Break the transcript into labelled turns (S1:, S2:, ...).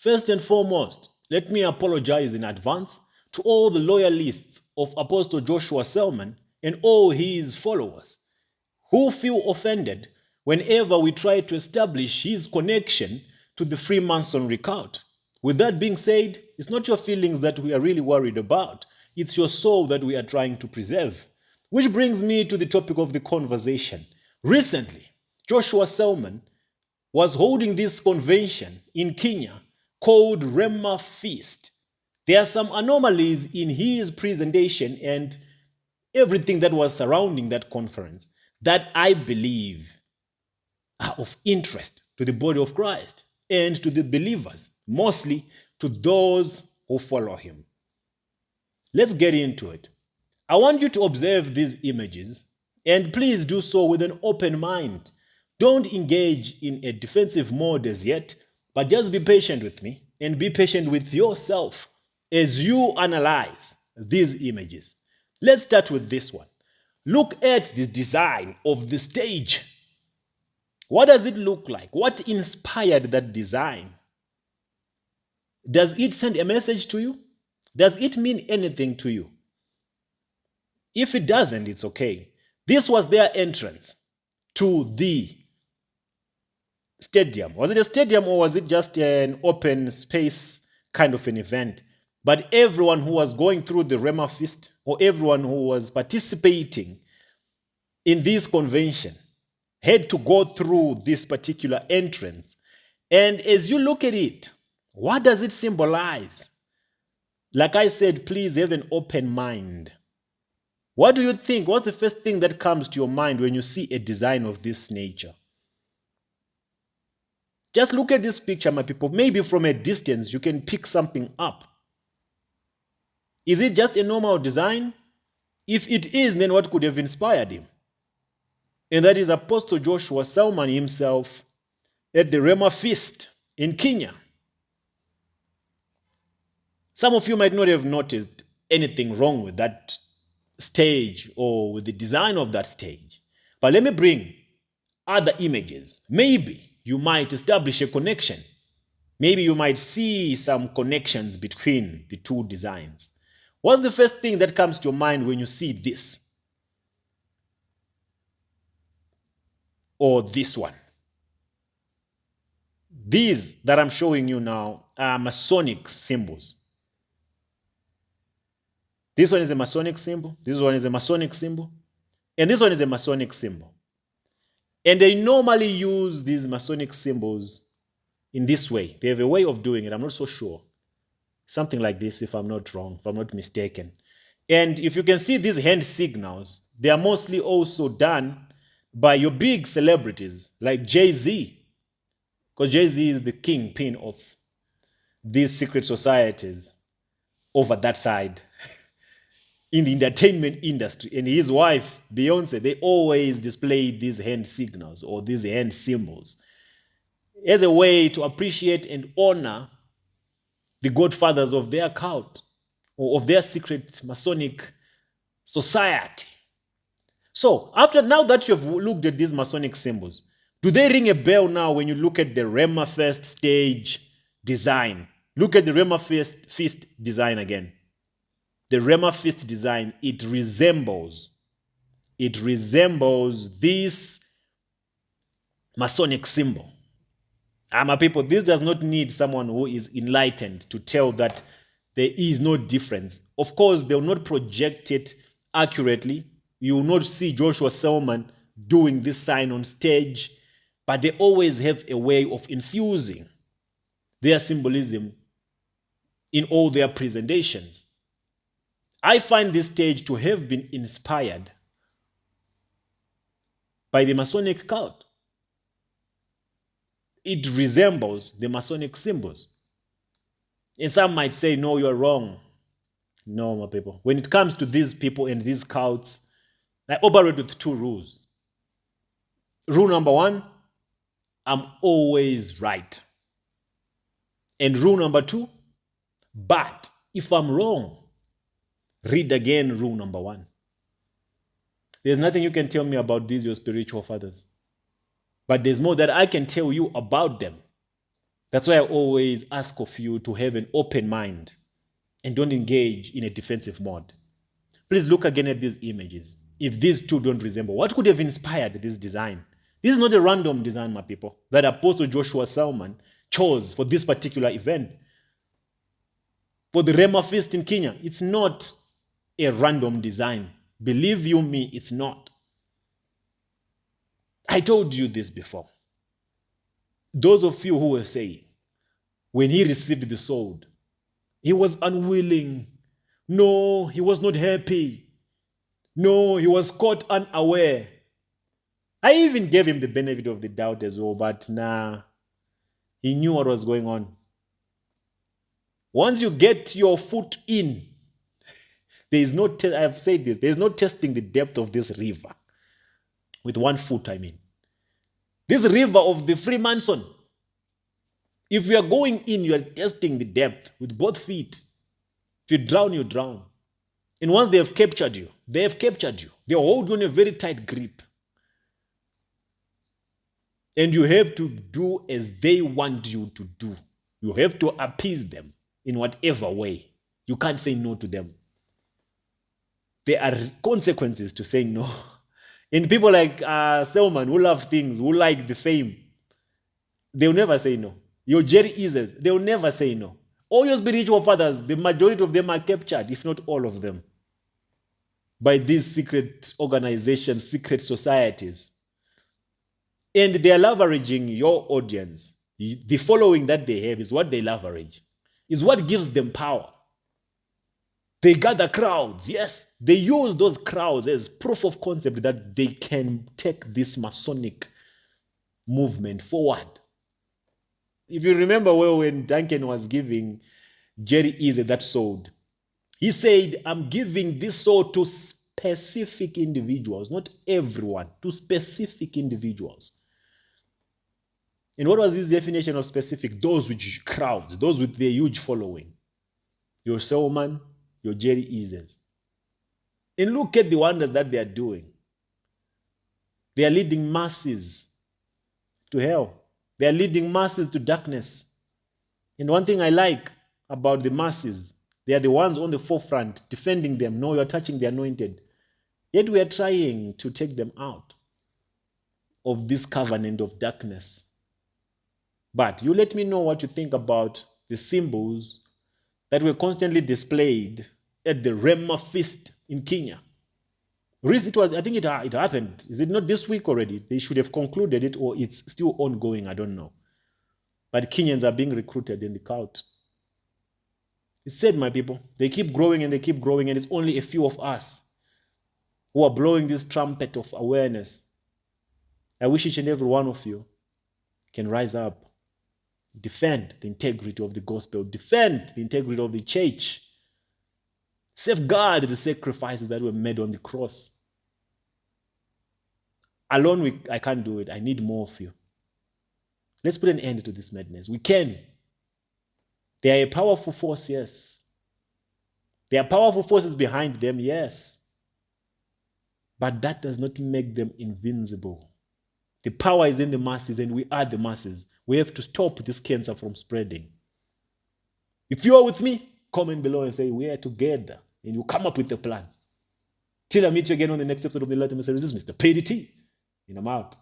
S1: First and foremost, let me apologize in advance to all the loyalists of Apostle Joshua Selman and all his followers who feel offended whenever we try to establish his connection to the Freemasonry cult. With that being said, it's not your feelings that we are really worried about. It's your soul that we are trying to preserve. Which brings me to the topic of the conversation. Recently, Joshua Selman was holding this convention in Kenya called Rema Feast. There are some anomalies in his presentation and everything that was surrounding that conference that I believe are of interest to the body of Christ and to the believers, mostly to those who follow him. Let's get into it. I want you to observe these images, and please do so with an open mind. Don't engage in a defensive mode as yet, but just be patient with me and be patient with yourself as you analyze these images. Let's start with this one. Look at the design of the stage. What does it look like? What inspired that design? Does it send a message to you? Does it mean anything to you? If it doesn't, it's okay. This was their entrance to the stadium. Was it a stadium or was it just an open space kind of an event? But everyone who was going through the Rema Feast or everyone who was participating in this convention had to go through this particular entrance. And as you look at it, what does it symbolize? Like I said, please have an open mind. What do you think? What's the first thing that comes to your mind when you see a design of this nature? Just look at this picture, my people. Maybe from a distance, you can pick something up. Is it just a normal design? If it is, then what could have inspired him? And that is Apostle Joshua Selman himself at the Rema Feast in Kenya. Some of you might not have noticed anything wrong with that stage or with the design of that stage. But let me bring other images. Maybe you might establish a connection. Maybe you might see some connections between the two designs. What's the first thing that comes to your mind when you see this? Or this one? These that I'm showing you now are Masonic symbols. This one is a Masonic symbol. This one is a Masonic symbol. And this one is a Masonic symbol. And they normally use these Masonic symbols in this way. They have a way of doing it. I'm not so sure. Something like this, if I'm not wrong, if I'm not mistaken. And if you can see these hand signals, they are mostly also done by your big celebrities like Jay-Z. Because Jay-Z is the kingpin of these secret societies over that side in the entertainment industry. And his wife, Beyonce, they always display these hand signals or these hand symbols as a way to appreciate and honor the godfathers of their cult or of their secret Masonic society. So, now that you've looked at these Masonic symbols, do they ring a bell now when you look at the Rema Feast stage design? Look at the Rema Feast design again. The Rema Feast design, it resembles this Masonic symbol. My people, this does not need someone who is enlightened to tell that there is no difference. Of course, they will not project it accurately. You will not see Joshua Selman doing this sign on stage, but they always have a way of infusing their symbolism in all their presentations. I find this stage to have been inspired by the Masonic cult. It resembles the Masonic symbols. And some might say, no, you're wrong. No, my people. When it comes to these people and these cults, I operate with two rules. Rule number one, I'm always right. And rule number two, but if I'm wrong, read again rule number one. There's nothing you can tell me about these, your spiritual fathers. But there's more that I can tell you about them. That's why I always ask of you to have an open mind and don't engage in a defensive mode. Please look again at these images. If these two don't resemble, what could have inspired this design? This is not a random design, my people, that Apostle Joshua Selman chose for this particular event. For the Rema Feast in Kenya, it's not a random design. Believe you me, it's not. I told you this before. Those of you who were saying, when he received the sword, he was unwilling. No, he was not happy. No, he was caught unaware. I even gave him the benefit of the doubt as well, but nah, he knew what was going on. Once you get your foot in, there is no, I have said this, there is no testing the depth of this river. With one foot, I mean. This river of the Freemason, if you are going in, you are testing the depth with both feet. If you drown, you drown. And once they have captured you, they have captured you. They hold you in a very tight grip. And you have to do as they want you to do. You have to appease them in whatever way. You can't say no to them. There are consequences to saying no. And people like Selman, who love things, who like the fame, they'll never say no. Your Jerry Eases, they'll never say no. All your spiritual fathers, the majority of them are captured, if not all of them, by these secret organizations, secret societies. And they are leveraging your audience. The following that they have is what they leverage, is what gives them power. They gather crowds, yes. They use those crowds as proof of concept that they can take this Masonic movement forward. If you remember well, when Duncan was giving Jerry Easy that sword, he said, I'm giving this sword to specific individuals, not everyone, to specific individuals. And what was his definition of specific? Those with crowds, those with their huge following. Your Selman, your Jerry Eases. And look at the wonders that they are doing. They are leading masses to hell. They are leading masses to darkness. And one thing I like about the masses, they are the ones on the forefront defending them. No, you are touching the anointed. Yet we are trying to take them out of this covenant of darkness. But you let me know what you think about the symbols that were constantly displayed at the Rema Feast in Kenya. I think it happened. Is it not this week already? They should have concluded it, or it's still ongoing. I don't know. But Kenyans are being recruited in the cult. It's said, my people, they keep growing and they keep growing, and it's only a few of us who are blowing this trumpet of awareness. I wish each and every one of you can rise up, defend the integrity of the gospel, defend the integrity of the church, safeguard the sacrifices that were made on the cross. Alone, I can't do it. I need more of you. Let's put an end to this madness. We can. They are a powerful force, yes. There are powerful forces behind them, yes. But that does not make them invincible. The power is in the masses, and we are the masses. We have to stop this cancer from spreading. If you are with me, comment below and say, we are together. And you come up with a plan. Till I meet you again on the next episode of the Light Mysteries, this is Mr. PDT. And I'm out.